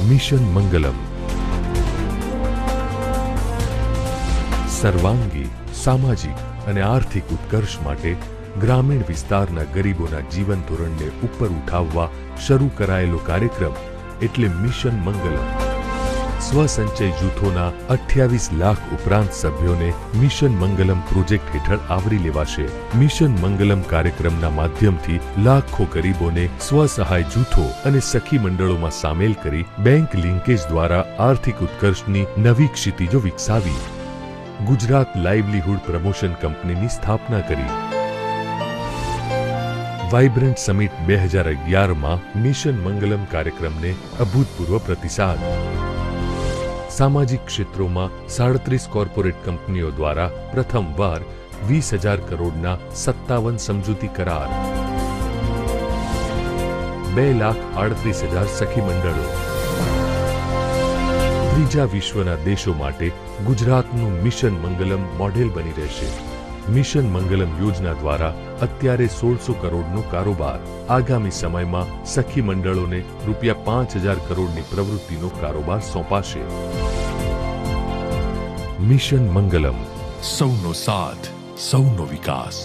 Mission Mangalam સર્વાંગી, સામાજિક અને આર્થિક ઉત્કર્ષ માટે ગ્રામીણ વિસ્તારના ગરીબોના જીવન ધોરણને ઉપર ઉઠાવવા શરૂ કરાયેલો કાર્યક્રમ એટલે મિશન મંગલમ. સ્વસંચય જૂથોના 28 લાખ ઉપરાંત સભ્યોને મિશન મંગલમ પ્રોજેક્ટ હેઠળ આવરી લેવાશે. મિશન મંગલમ કાર્યક્રમના માધ્યમથી લાખો ગરીબોને સ્વસહાય જૂથો અને સખી મંડળોમાં સામેલ કરી બેંક લિંકેજ દ્વારા આર્થિક ઉત્કર્ષની નવી ક્ષિતિજો વિકસાવી ગુજરાત લાઇવલીહુડ પ્રમોશન કંપનીની સ્થાપના કરી. વાઇબ્રન્ટ સમિટ 2011માં મિશન મંગલમ કાર્યક્રમને અભૂતપૂર્વ પ્રતિસાદ. સામાજિક ક્ષેત્રોમાં 37 કોર્પોરેટ કંપનીઓ દ્વારા પ્રથમવાર 20,000 કરોડના 57 સમજૂતી કરાર. 2,38,000 સખી મંડળો. ત્રીજા વિશ્વના દેશો માટે ગુજરાતનું મિશન મંગલમ મોડેલ બની રહેશે. મિશન મંગલમ યોજના દ્વારા અત્યારે 1600 કરોડનો કારોબાર. આગામી સમયમાં સખી મંડળોને ₹5,000 કરોડની પ્રવૃત્તિનો કારોબાર સોંપાશે. મિશન મંગલમ, સૌનો સાથ, સૌનો વિકાસ.